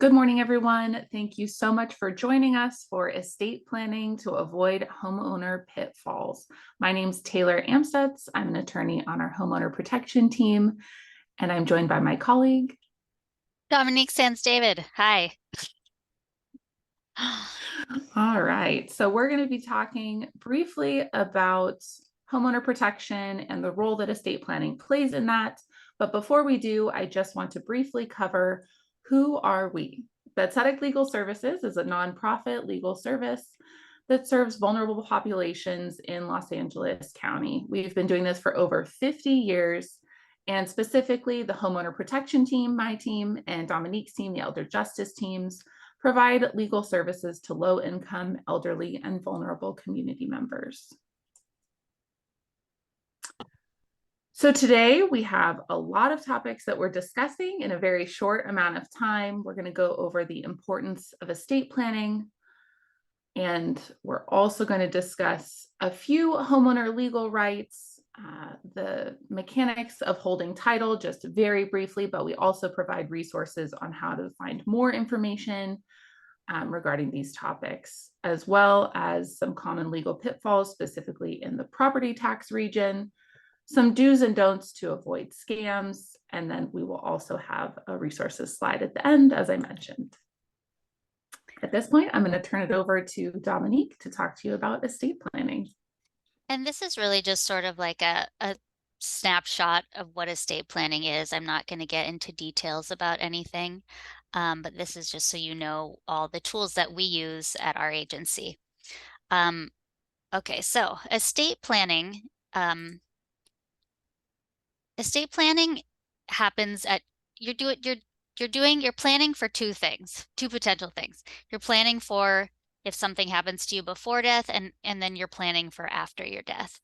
Good morning, everyone. Thank you so much for joining us for Estate Planning to Avoid Homeowner Pitfalls. My name is Taylor Amstutz. I'm an attorney on our homeowner protection team, and I'm joined by my colleague. Dominique Sands David. Hi. All right. So we're going to be talking briefly about homeowner protection and the role that estate planning plays in that. But before we do, I just want to briefly cover who are we? The Tzedek Legal Services is a nonprofit legal service that serves vulnerable populations in Los Angeles County. We've been doing this for over 50 years. And specifically, the homeowner protection team, my team, and Dominique's team, the elder justice teams, provide legal services to low-income, elderly, and vulnerable community members. So today we have a lot of topics that we're discussing in a very short amount of time. We're going to go over the importance of estate planning, and we're also going to discuss a few homeowner legal rights, the mechanics of holding title, just very briefly, but we also provide resources on how to find more information regarding these topics, as well as some common legal pitfalls, specifically in the property tax region, some do's and don'ts to avoid scams, and then we will also have a resources slide at the end, as I mentioned. At this point, I'm going to turn it over to Dominique to talk to you about estate planning. And this is really just sort of like a snapshot of what estate planning is. I'm not going to get into details about anything, but this is just so you know all the tools that we use at our agency. Okay, so estate planning happens at you're planning for two potential things. You're planning for if something happens to you before death, and then you're planning for after your death.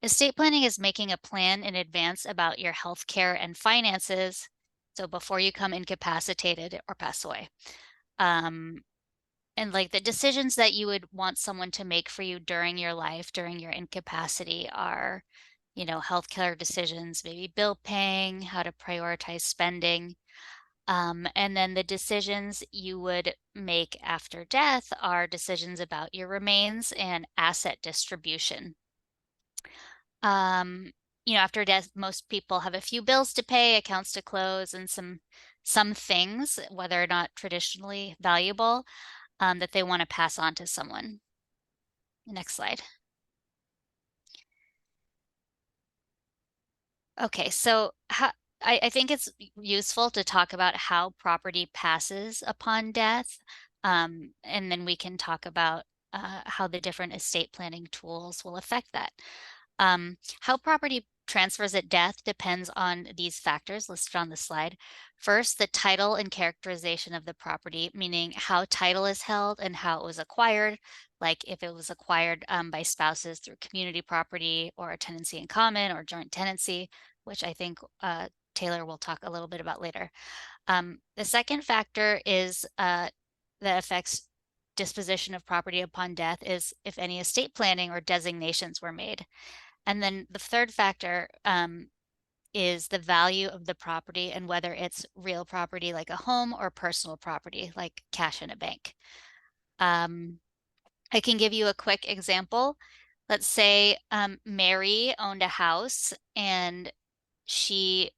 Estate planning is making a plan in advance about your health care and finances, so before you come incapacitated or pass away. And like the decisions that you would want someone to make for you during your life, during your incapacity are, healthcare decisions, maybe bill paying, how to prioritize spending. And then the decisions you would make after death are decisions about your remains and asset distribution. After death, most people have a few bills to pay, accounts to close, and some things, whether or not traditionally valuable, that they want to pass on to someone. Next slide. Okay, so I think it's useful to talk about how property passes upon death, and then we can talk about how the different estate planning tools will affect that. How property transfers at death depends on these factors listed on the slide. First, the title and characterization of the property, meaning how title is held and how it was acquired, like if it was acquired by spouses through community property or a tenancy in common or joint tenancy, which I think Taylor will talk a little bit about later. The second factor is that affects disposition of property upon death is if any estate planning or designations were made. And then the third factor is the value of the property and whether it's real property like a home or personal property like cash in a bank. I can give you a quick example. Let's say Mary owned a house and she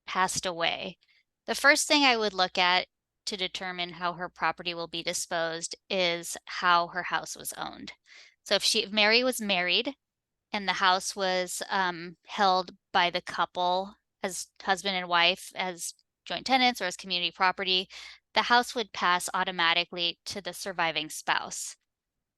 passed away. The first thing I would look at to determine how her property will be disposed is how her house was owned. So if Mary was married and the house was held by the couple as husband and wife, as joint tenants or as community property, the house would pass automatically to the surviving spouse.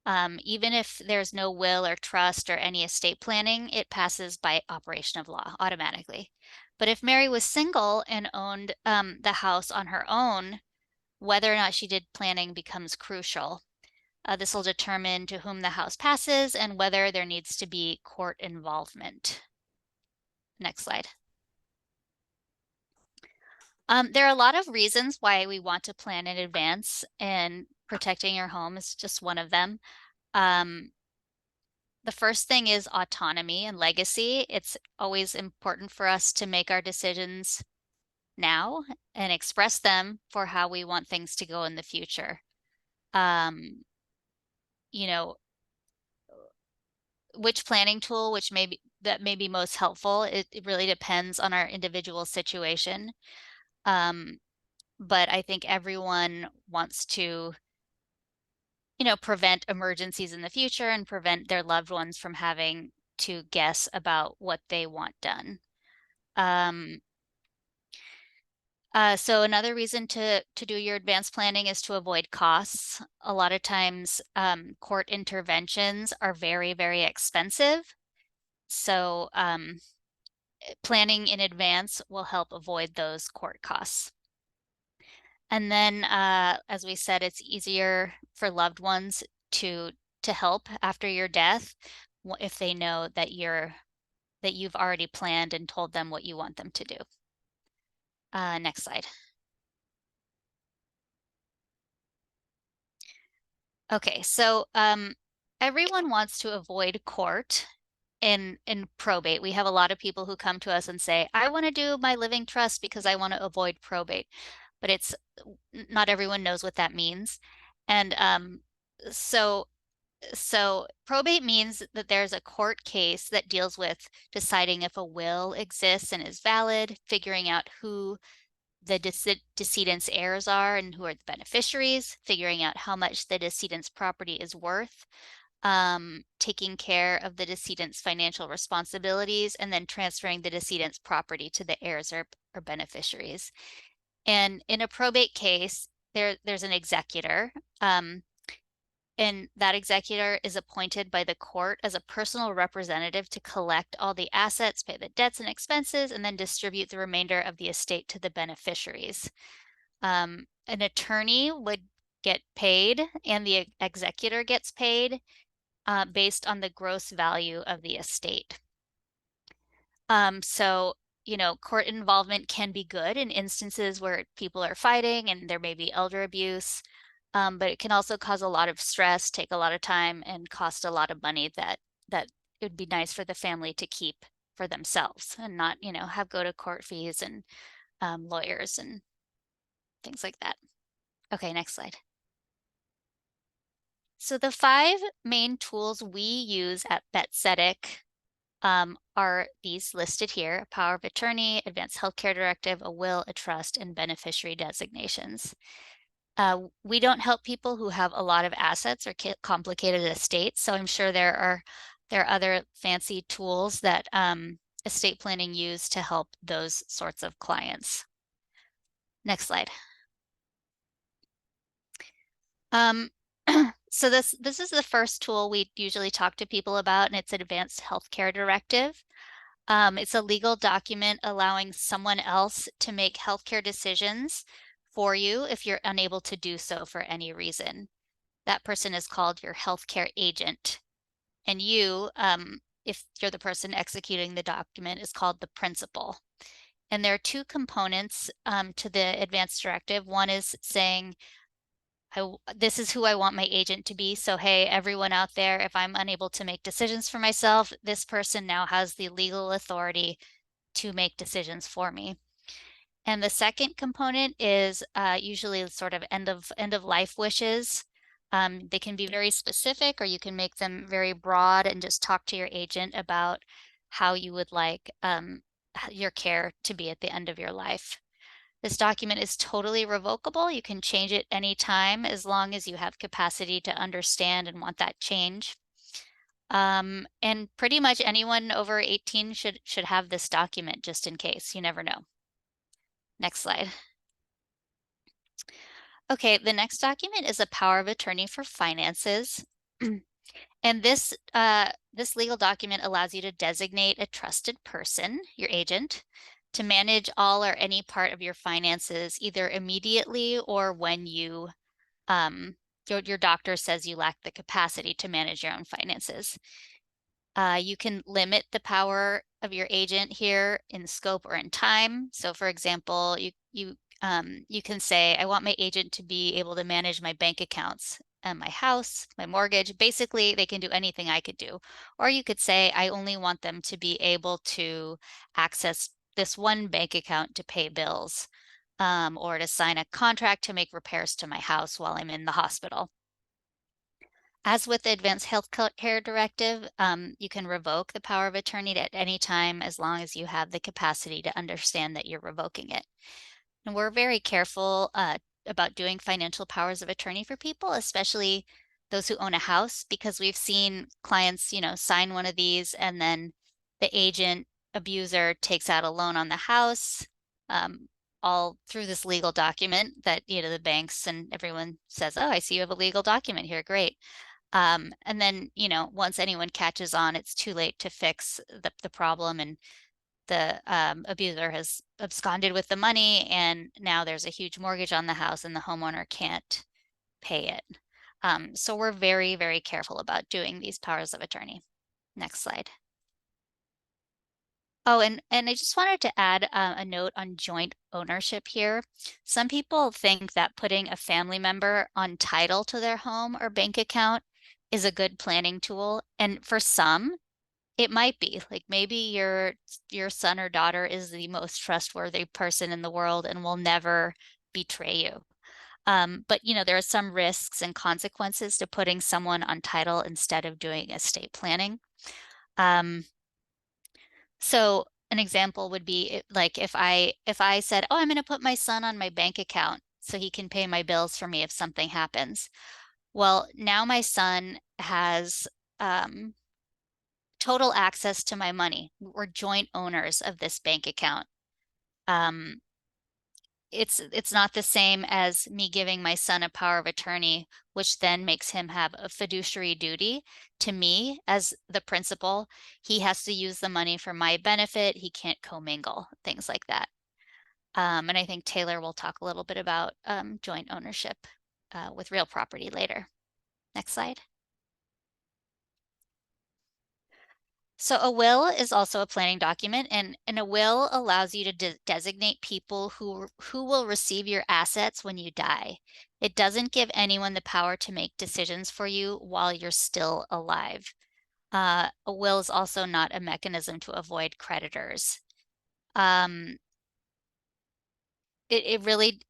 Even if there's no will or trust or any estate planning, it passes by operation of law automatically. But if Mary was single and owned the house on her own, whether or not she did planning becomes crucial. This will determine to whom the house passes and whether there needs to be court involvement. Next slide. There are a lot of reasons why we want to plan in advance, and protecting your home is just one of them. The first thing is autonomy and legacy. It's always important for us to make our decisions now and express them for how we want things to go in the future. Um, you know, which planning tool, which may be most helpful, it really depends on our individual situation. Um, but I think everyone wants to, prevent emergencies in the future and prevent their loved ones from having to guess about what they want done. Um, so another reason to do your advanced planning is to avoid costs. A lot of times, court interventions are very, very expensive. So planning in advance will help avoid those court costs. And then, as we said, it's easier for loved ones to help after your death if they know that you've already planned and told them what you want them to do. Next slide. Okay, so everyone wants to avoid court in probate. We have a lot of people who come to us and say, I want to do my living trust because I want to avoid probate. But it's not everyone knows what that means. And so probate means that there's a court case that deals with deciding if a will exists and is valid, figuring out who the decedent's heirs are and who are the beneficiaries, figuring out how much the decedent's property is worth, taking care of the decedent's financial responsibilities, and then transferring the decedent's property to the heirs or beneficiaries. And in a probate case, there's an executor, and that executor is appointed by the court as a personal representative to collect all the assets, pay the debts and expenses, and then distribute the remainder of the estate to the beneficiaries. An attorney would get paid, and the executor gets paid based on the gross value of the estate. So, court involvement can be good in instances where people are fighting and there may be elder abuse, but it can also cause a lot of stress, take a lot of time, and cost a lot of money that it would be nice for the family to keep for themselves and not, have go to court fees and lawyers and things like that. Okay, next slide. So the 5 main tools we use at Tzedek are these listed here: a power of attorney, advanced healthcare directive, a will, a trust, and beneficiary designations. We don't help people who have a lot of assets or complicated estates, so I'm sure there are other fancy tools that estate planning use to help those sorts of clients. Next slide. So this is the first tool we usually talk to people about, and it's an advanced healthcare directive. It's a legal document allowing someone else to make healthcare decisions for you if you're unable to do so for any reason. That person is called your healthcare agent. And you, if you're the person executing the document, is called the principal. And there are 2 components to the advanced directive. One is saying, this is who I want my agent to be. So, hey, everyone out there, if I'm unable to make decisions for myself, this person now has the legal authority to make decisions for me. And the second component is usually sort of end of life wishes. They can be very specific, or you can make them very broad and just talk to your agent about how you would like your care to be at the end of your life. This document is totally revocable. You can change it anytime as long as you have capacity to understand and want that change. And pretty much anyone over 18 should have this document just in case. You never know. Next slide. Okay, the next document is a power of attorney for finances. And this legal document allows you to designate a trusted person, your agent, to manage all or any part of your finances, either immediately or when you your doctor says you lack the capacity to manage your own finances. You can limit the power of your agent here in scope or in time. So for example, you can say, I want my agent to be able to manage my bank accounts and my house, my mortgage. Basically, they can do anything I could do. Or you could say, I only want them to be able to access this one bank account to pay bills, or to sign a contract to make repairs to my house while I'm in the hospital. As with the Advanced Health Care Directive, you can revoke the power of attorney at any time as long as you have the capacity to understand that you're revoking it. And we're very careful about doing financial powers of attorney for people, especially those who own a house, because we've seen clients, sign one of these and then the agent abuser takes out a loan on the house, all through this legal document that, the banks and everyone says, oh, I see you have a legal document here, great. And then, once anyone catches on, it's too late to fix the problem, and the abuser has absconded with the money, and now there's a huge mortgage on the house and the homeowner can't pay it. So we're very, very careful about doing these powers of attorney. Next slide. Oh, and I just wanted to add a note on joint ownership here. Some people think that putting a family member on title to their home or bank account is a good planning tool. And for some, it might be. Like maybe your son or daughter is the most trustworthy person in the world and will never betray you. But there are some risks and consequences to putting someone on title instead of doing estate planning. So an example would be like if I said, oh, I'm going to put my son on my bank account so he can pay my bills for me if something happens. Well, now my son has total access to my money. We're joint owners of this bank account. It's not the same as me giving my son a power of attorney, which then makes him have a fiduciary duty to me as the principal. He has to use the money for my benefit. He can't commingle, things like that. And I think Taylor will talk a little bit about joint ownership with real property later. Next slide. So a will is also a planning document, and a will allows you to designate people who will receive your assets when you die. It doesn't give anyone the power to make decisions for you while you're still alive. A will is also not a mechanism to avoid creditors. It really,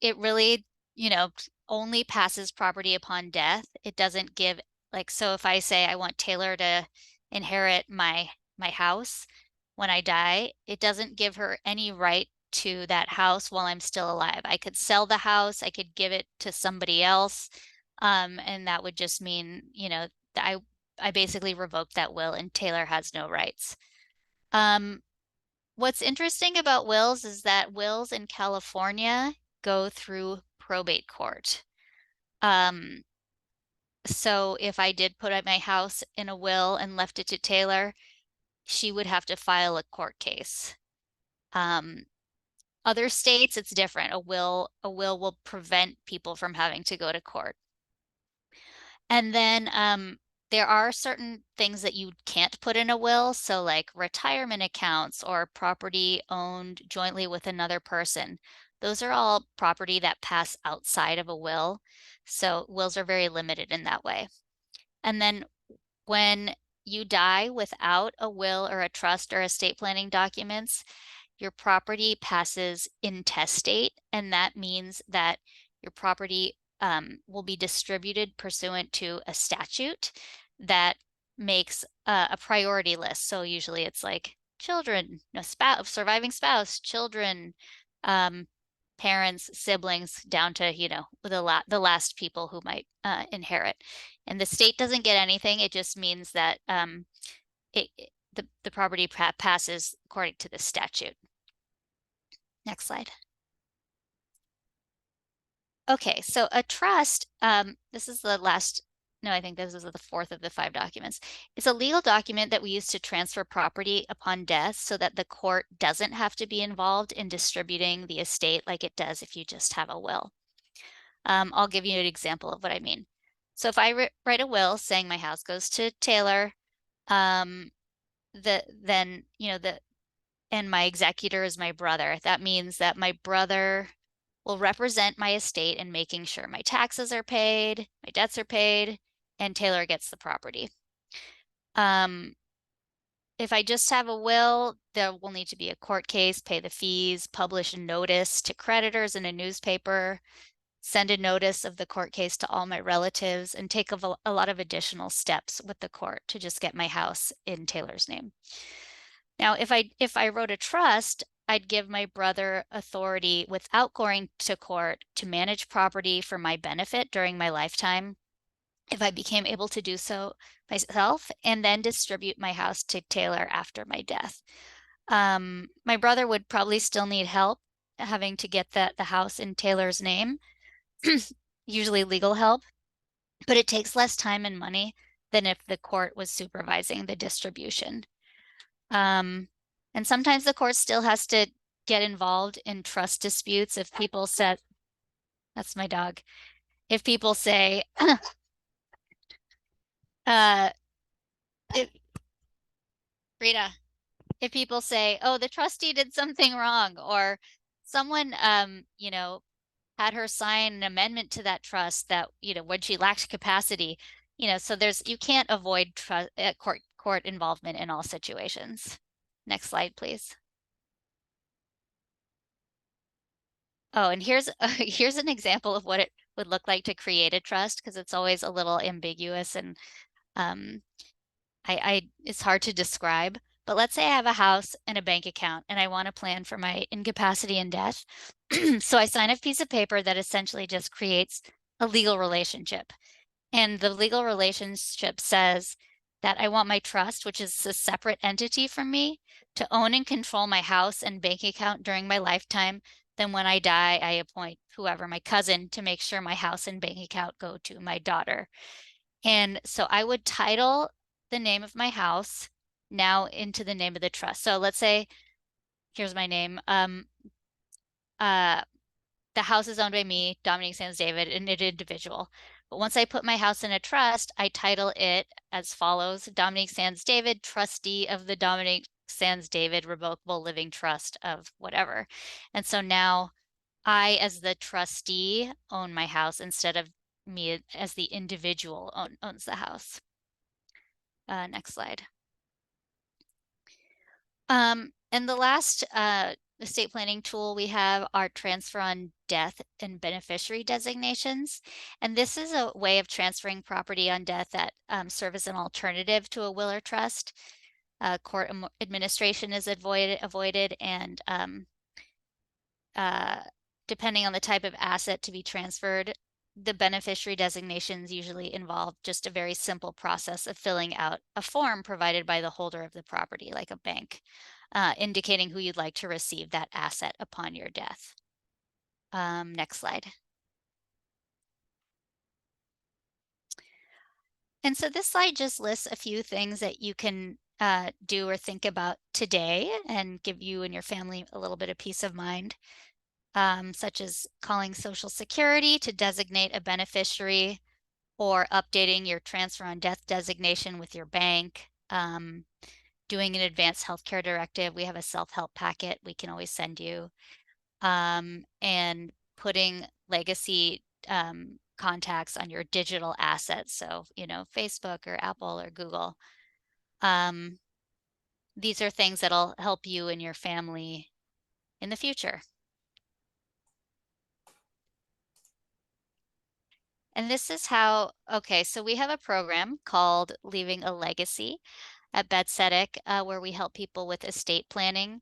only passes property upon death. It doesn't give, like, so if I say I want Taylor to inherit my house when I die, it doesn't give her any right to that house while I'm still alive. I could sell the house, I could give it to somebody else, and that would just mean, that I basically revoked that will and Taylor has no rights. What's interesting about wills is that wills in California go through probate court. So if I did put my house in a will and left it to Taylor, she would have to file a court case. Other states, it's different. A will will prevent people from having to go to court. And then there are certain things that you can't put in a will. So like retirement accounts or property owned jointly with another person. Those are all property that pass outside of a will. So wills are very limited in that way. And then when you die without a will or a trust or estate planning documents, your property passes intestate, and that means that your property will be distributed pursuant to a statute that makes a priority list. So usually it's like children, surviving spouse, children, parents, siblings, down to, the last people who might inherit. And the state doesn't get anything. It just means that the property passes according to the statute. Next slide. Okay, so a trust, this is the last, no, I think this is the fourth of the 5 documents. It's a legal document that we use to transfer property upon death so that the court doesn't have to be involved in distributing the estate like it does if you just have a will. I'll give you an example of what I mean. So if I write a will saying my house goes to Taylor, and my executor is my brother, that means that my brother will represent my estate in making sure my taxes are paid, my debts are paid, and Taylor gets the property. If I just have a will, there will need to be a court case, pay the fees, publish a notice to creditors in a newspaper, send a notice of the court case to all my relatives, and take a lot of additional steps with the court to just get my house in Taylor's name. Now, if I wrote a trust, I'd give my brother authority without going to court to manage property for my benefit during my lifetime, if I became able to do so myself, and then distribute my house to Taylor after my death. My brother would probably still need help having to get the house in Taylor's name, usually legal help, but it takes less time and money than if the court was supervising the distribution. And sometimes the court still has to get involved in trust disputes if people said, that's my dog. If people say, if, Rita, if people say, oh, the trustee did something wrong, or someone, had her sign an amendment to that trust that, when she lacked capacity, so you can't avoid court involvement in all situations. Next slide, please. Oh, and here's here's an example of what it would look like to create a trust, because it's always a little ambiguous and it's hard to describe. But let's say I have a house and a bank account and I want to plan for my incapacity and death. So I sign a piece of paper that essentially just creates a legal relationship. And the legal relationship says that I want my trust, which is a separate entity from me, to own and control my house and bank account during my lifetime. Then when I die, I appoint whoever, my cousin, to make sure my house and bank account go to my daughter. And so I would title the name of my house now into the name of the trust. So let's say, here's my name. The house is owned by me, Dominique Sands David, an individual. But once I put my house in a trust, I title it as follows: Dominique Sands David, trustee of the Dominique Sands David Revocable Living Trust of whatever. And so now I, as the trustee, own my house instead of me as the individual owns the house. Next slide. And the last estate planning tool we have are transfer on death and beneficiary designations. And this is a way of transferring property on death that serve as an alternative to a will or trust. Court administration is avoided, and depending on the type of asset to be transferred, the beneficiary designations usually involve just a very simple process of filling out a form provided by the holder of the property, like a bank, indicating who you'd like to receive that asset upon your death. Next slide. And so this slide just lists a few things that you can do or think about today and give you and your family a little bit of peace of mind. Such as calling Social Security to designate a beneficiary, or updating your transfer on death designation with your bank, doing an advanced healthcare directive. We have a self-help packet we can always send you, and putting legacy contacts on your digital assets. So, Facebook or Apple or Google. These are things that'll help you and your family in the future. And this is how, okay, so we have a program called Leaving a Legacy at Tzedek, where we help people with estate planning.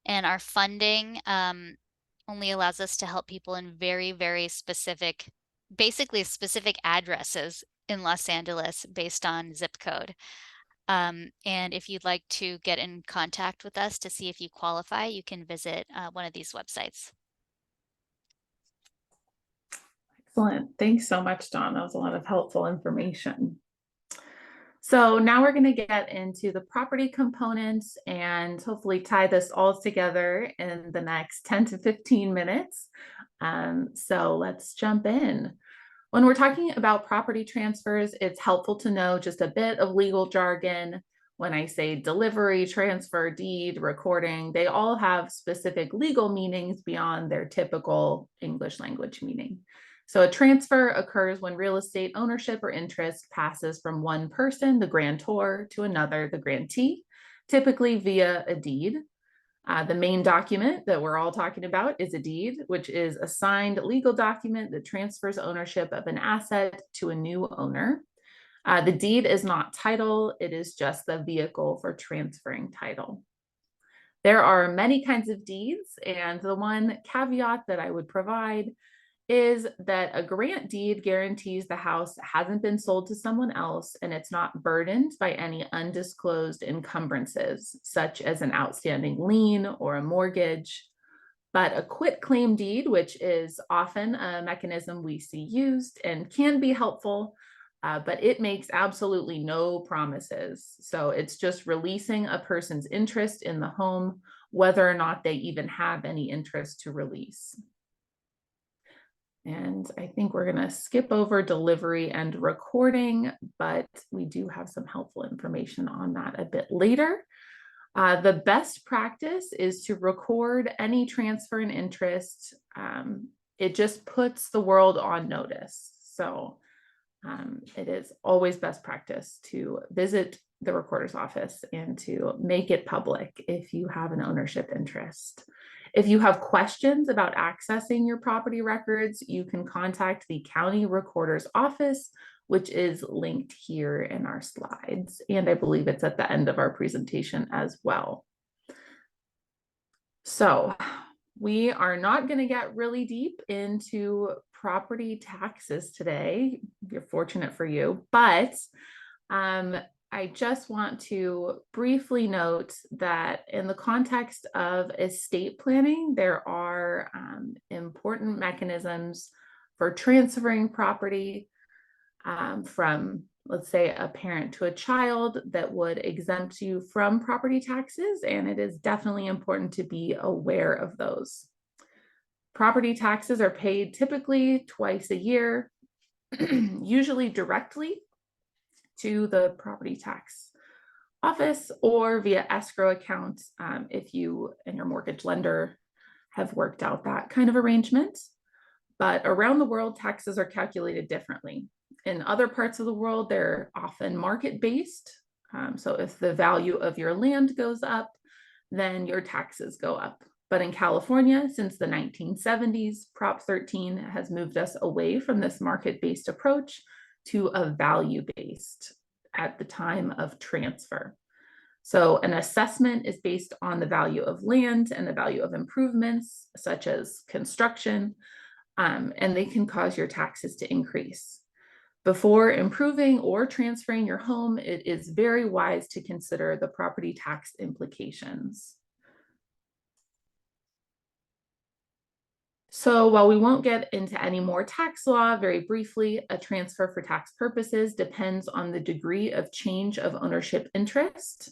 And our funding only allows us to help people in very, very specific, basically specific addresses in Los Angeles based on zip code. And if you'd like to get in contact with us to see if you qualify, you can visit one of these websites. Excellent. Thanks so much, Dawn. That was a lot of helpful information. So now we're going to get into the property components and hopefully tie this all together in the next 10 to 15 minutes. So let's jump in. When we're talking about property transfers, it's helpful to know just a bit of legal jargon. When I say delivery, transfer, deed, recording, they all have specific legal meanings beyond their typical English language meaning. So a transfer occurs when real estate ownership or interest passes from one person, the grantor, to another, the grantee. typically via a deed. The main document that we're all talking about is a deed, which is a signed legal document that transfers ownership of an asset to a new owner. The deed is not title, it is just the vehicle for transferring title. There are many kinds of deeds, and the one caveat that I would provide is that a grant deed guarantees the house hasn't been sold to someone else and it's not burdened by any undisclosed encumbrances, such as an outstanding lien or a mortgage. But a quitclaim deed, which is often a mechanism we see used and can be helpful, but it makes absolutely no promises. So it's just releasing a person's interest in the home, whether or not they even have any interest to release. And I think we're going to skip over delivery and recording, but we do have some helpful information on that a bit later. The best practice is to record any transfer in interest. It just puts the world on notice. So it is always best practice to visit the recorder's office and to make it public if you have an ownership interest. If you have questions about accessing your property records, you can contact the county recorder's office, which is linked here in our slides. And I believe it's at the end of our presentation as well. So we are not going to get really deep into property taxes today. You're fortunate for you, but I just want to briefly note that in the context of estate planning, there are important mechanisms for transferring property from, let's say, a parent to a child that would exempt you from property taxes, and it is definitely important to be aware of those. Property taxes are paid typically twice a year, usually directly to the property tax office or via escrow accounts if you and your mortgage lender have worked out that kind of arrangement. But around the world, taxes are calculated differently. In other parts of the world, they're often market-based. So if the value of your land goes up, then your taxes go up. But in California, since the 1970s, Prop 13 has moved us away from this market-based approach to a value-based at the time of transfer. So an assessment is based on the value of land and the value of improvements, such as construction, and they can cause your taxes to increase. Before improving or transferring your home, it is very wise to consider the property tax implications. So while we won't get into any more tax law, very briefly, a transfer for tax purposes depends on the degree of change of ownership interest.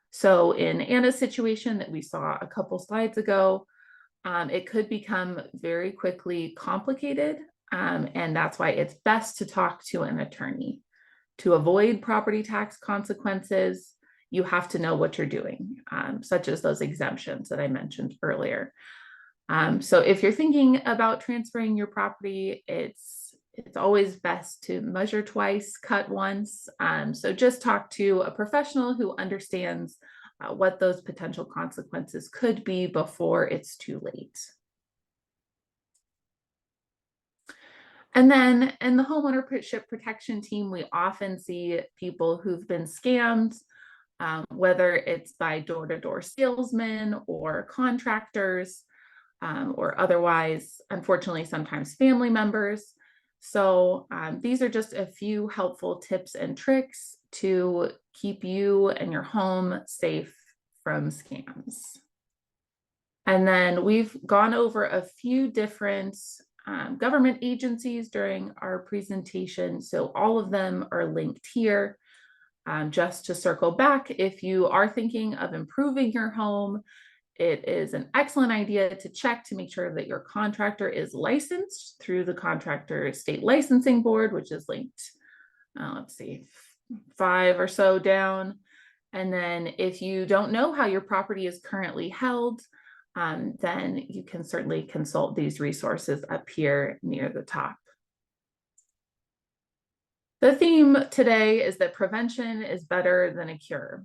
So in Anna's situation that we saw a couple slides ago, it could become very quickly complicated, and that's why it's best to talk to an attorney. To avoid property tax consequences, you have to know what you're doing, such as those exemptions that I mentioned earlier. So if you're thinking about transferring your property, it's always best to measure twice, cut once. So just talk to a professional who understands what those potential consequences could be before it's too late. And then in the homeownership protection team, we often see people who've been scammed, whether it's by door-to-door salesmen or contractors, or otherwise, unfortunately, sometimes family members. So these are just a few helpful tips and tricks to keep you and your home safe from scams. And then we've gone over a few different government agencies during our presentation. So all of them are linked here. Just to circle back, if you are thinking of improving your home, it is an excellent idea to check to make sure that your contractor is licensed through the Contractor State Licensing Board, which is linked, let's see, 5 or so down. And then if you don't know how your property is currently held, then you can certainly consult these resources up here near the top. The theme today is that prevention is better than a cure.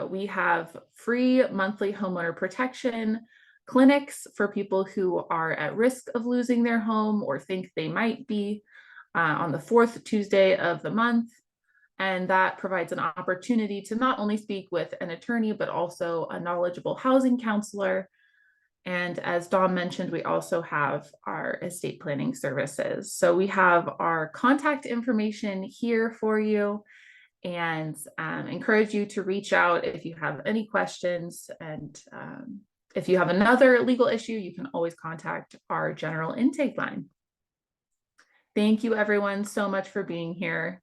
We have free monthly homeowner protection clinics for people who are at risk of losing their home or think they might be on the fourth Tuesday of the month. And that provides an opportunity to not only speak with an attorney, but also a knowledgeable housing counselor. And as Dawn mentioned, we also have our estate planning services. So we have our contact information here for you, and encourage you to reach out if you have any questions. And if you have another legal issue, you can always contact our general intake line. Thank you everyone so much for being here.